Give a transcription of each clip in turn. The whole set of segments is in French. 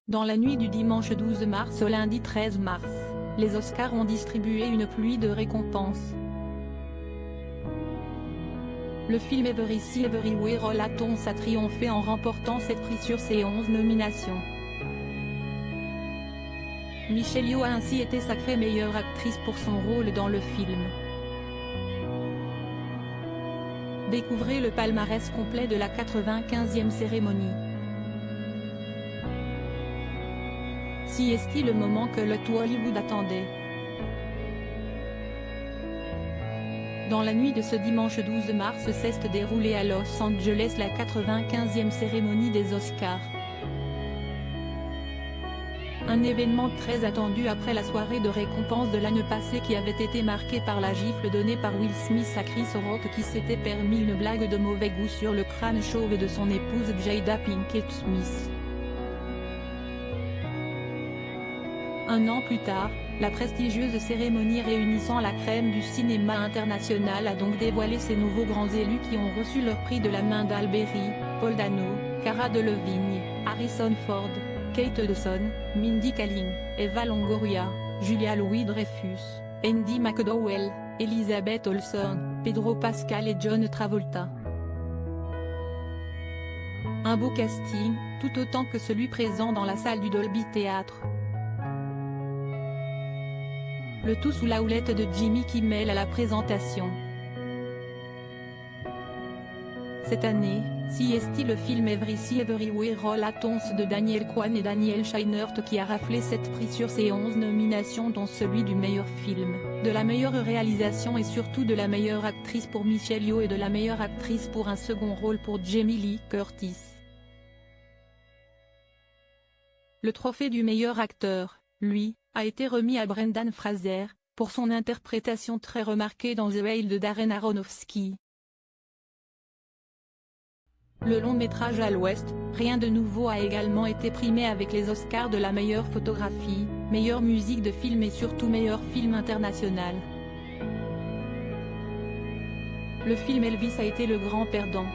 Dans la nuit du dimanche 12 mars au lundi 13 mars, les Oscars ont distribué une pluie de récompenses. Le film Everything Everywhere All at Once a triomphé en remportant 7 prix sur ses 11 nominations. Michelle Yeoh a ainsi été sacrée meilleure actrice pour son rôle dans le film. Découvrez le palmarès complet de la 95e cérémonie. Si est-il le moment que le tout Hollywood attendait. Dans la nuit de ce dimanche 12 mars s'est déroulée à Los Angeles la 95e cérémonie des Oscars. Un événement très attendu après la soirée de récompense de l'année passée qui avait été marquée par la gifle donnée par Will Smith à Chris Rock qui s'était permis une blague de mauvais goût sur le crâne chauve de son épouse Jada Pinkett Smith. Un an plus tard, la prestigieuse cérémonie réunissant la crème du cinéma international a donc dévoilé ses nouveaux grands élus qui ont reçu leur prix de la main d'Halle Berry, Paul Dano, Cara Delevingne, Harrison Ford, Kate Hudson, Mindy Kaling, Eva Longoria, Julia Louis-Dreyfus, Andie McDowell, Elizabeth Olsen, Pedro Pascal et John Travolta. Un beau casting, tout autant que celui présent dans la salle du Dolby Theatre. Le tout sous la houlette de Jimmy Kimmel à la présentation. Cette année, si est le film Everything Everywhere All at Once de Daniel Kwan et Daniel Scheinert qui a raflé 7 prix sur ses 11 nominations dont celui du meilleur film, de la meilleure réalisation et surtout de la meilleure actrice pour Michelle Yeoh et de la meilleure actrice pour un second rôle pour Jamie Lee Curtis. Le trophée du meilleur acteur, lui, a été remis à Brendan Fraser, pour son interprétation très remarquée dans The Whale de Darren Aronofsky. Le long métrage à l'Ouest, Rien de nouveau a également été primé avec les Oscars de la meilleure photographie, meilleure musique de film et surtout meilleur film international. Le film Elvis a été le grand perdant.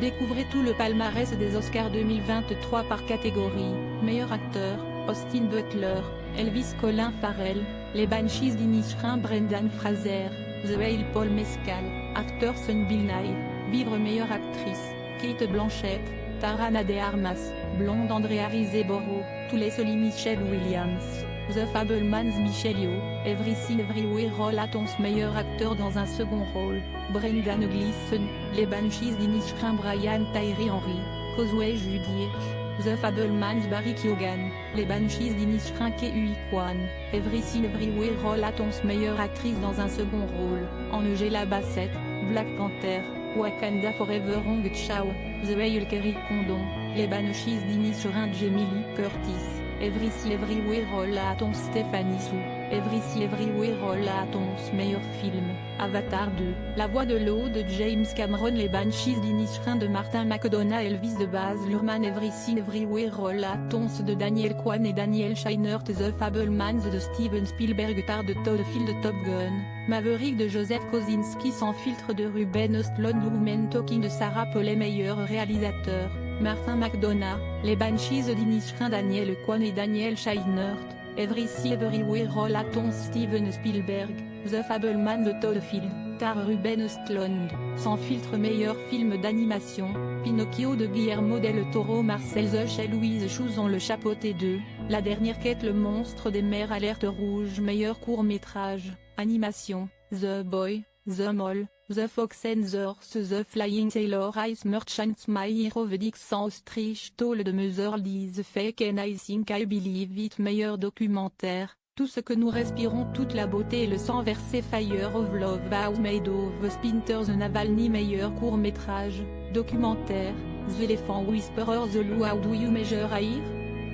Découvrez tout le palmarès des Oscars 2023 par catégorie, meilleur acteur, Austin Butler, Elvis Colin Farrell, Les Banshees d'Inisherin Brendan Fraser, The Whale Paul Mescal, acteur Sun Bill Nye, Vivre meilleure actrice, Kate Blanchett, Taran de Armas, Blonde Andrea Riseborough, Tous les Solis Michelle Williams, The Fabelmans Michelle Yeoh, Everything Everywhere All at Once meilleur acteur dans un second rôle, Brendan Gleeson, Les Banshees d'Inisherin Brian Tyree Henry, Causeway Judy Hirsch, The Fabelmans Barry Keoghan, Les Banshees d'Inisherin Ke-Huy Quan, Everything Everywhere All at Once meilleure actrice dans un second rôle, Angela Bassett, Black Panther, Wakanda Forever Hong Chau, The Whale Kerry Condon, Les Banshees d'Inisherin Jamie Lee Curtis, Everything Everywhere All at Once Stephanie Hsu, Everything Everywhere All at Once meilleur film, Avatar 2, La Voix de l'eau de James Cameron Les Banshees d'Inisherin de Martin McDonagh Elvis de Baz Luhrmann Everything Everywhere All at Once de Daniel Kwan et Daniel Scheinert The Fabelmans de Steven Spielberg Tar de Todd Field Top Gun, Maverick de Joseph Kosinski Sans filtre de Ruben Östlund Woman Talking de Sarah Polley meilleur réalisateur, Martin McDonagh, Les Banshees d'Inisherin Daniel Kwan et Daniel Scheinert, Everything Everywhere All at Once Steven Spielberg, The Fabelmans de Todd Field, Tar Ruben Östlund, Sans filtre meilleur film d'animation, Pinocchio de Guillermo del Toro Marcel Zuch et Louise Chouzon Le Chapeauté 2, La dernière quête Le monstre des mers Alerte rouge meilleur court-métrage, animation, The Boy, The Mole, The Fox and the Horse The Flying Sailor Ice Merchant My Hero The Dixon Ostrich Toll de Mother Lies Fake and I Think I Believe It meilleur documentaire, Tout ce que nous respirons toute la beauté et le sang versé Fire of Love How Made of Splinter The Navalny meilleur court-métrage, documentaire, The Elephant Whisperer The Lou How Do You Measure Air?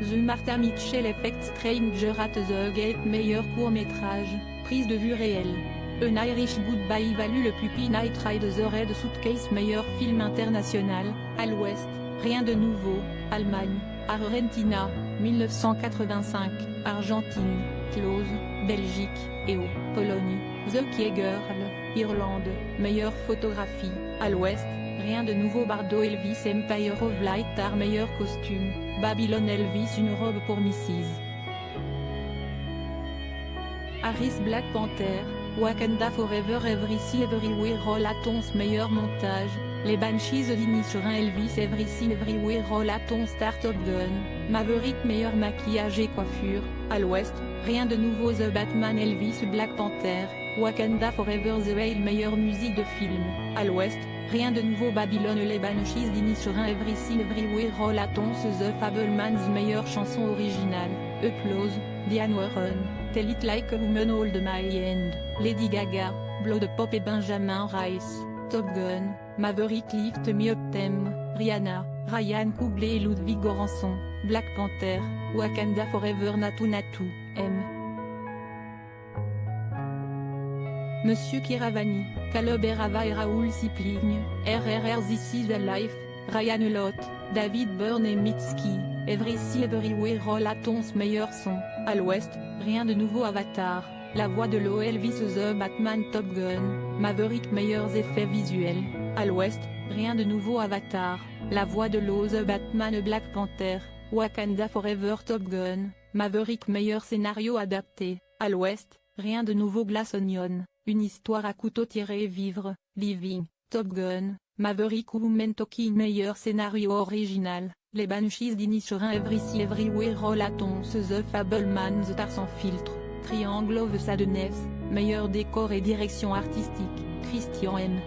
The Martha Mitchell Effect Stranger at the Gate meilleur court-métrage, prise de vue réelle. An Irish Goodbye valut le Puppy Night Ride The Red Suitcase meilleur film international, à l'Ouest, Rien de nouveau, Allemagne, Argentina, 1985, Argentine, Close, Belgique, EO, Pologne, The Key Girl, Irlande, meilleure photographie, À l'ouest, rien de nouveau Bardo Elvis Empire of Light Art meilleur costume, Babylon Elvis une robe pour Mrs. Harris Black Panther, Wakanda Forever Everything Everywhere All at Once meilleur montage, les Banshees d'Inisherin Elvis Everything Everywhere All at Once Star Top Gun, Maverick meilleur maquillage et coiffure, à l'ouest, rien de nouveau The Batman Elvis Black Panther, Wakanda Forever The Whale meilleure musique de film, à l'ouest, rien de nouveau Babylone les Banshees d'Inisherin Everything Everywhere All at Once The Fabelmans meilleure chanson originale, Applause, Diane Warren, Tell It Like a Woman Hold My Hand, Lady Gaga, Blood Pop et Benjamin Rice, Top Gun, Maverick Lift Me Up Theme, Rihanna, Ryan Coogler et Ludwig Göransson, Black Panther, Wakanda Forever Natu Natu, M. Monsieur Kiravani, Caleb Erava et Raoul Sipling, RRR This Is a Life, Ryan Lott, David Byrne et Mitski, Everything Everywhere All at Once meilleur son, à l'ouest, rien de nouveau Avatar, la voix de l'eau Elvis The Batman Top Gun, Maverick meilleurs effets visuels, à l'ouest, rien de nouveau Avatar, la voix de l'eau The Batman Black Panther, Wakanda Forever Top Gun, Maverick meilleur scénario adapté, à l'ouest, rien de nouveau Glass Onion, une histoire à couteau tiré et vivre, Living, Top Gun, Maverick Woman Talking meilleur scénario original, les Banshees d'Inisherin Everything Everywhere All at Once The Fabelmans Star sans filtre, Triangle of Sadness, meilleur décor et direction artistique, Christian M.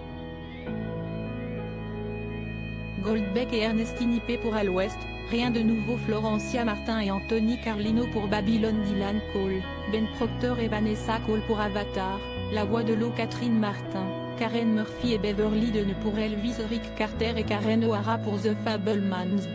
Goldbeck et Ernestine Ip pour À l'Ouest, rien de nouveau Florencia Martin et Anthony Carlino pour Babylone Dylan Cole, Ben Proctor et Vanessa Cole pour Avatar, la voix de l'eau Catherine Martin, Karen Murphy et Beverly Dunn pour Elvis Rick Carter et Karen O'Hara pour The Fabelmans.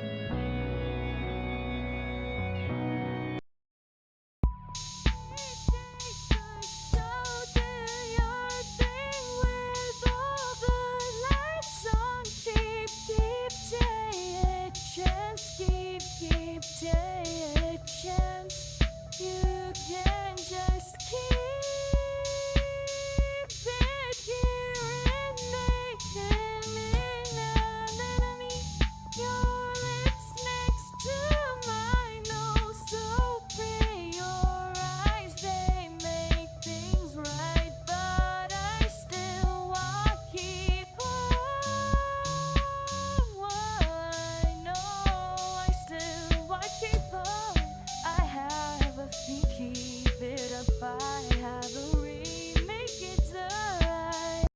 Keep taking a chance. You can just keep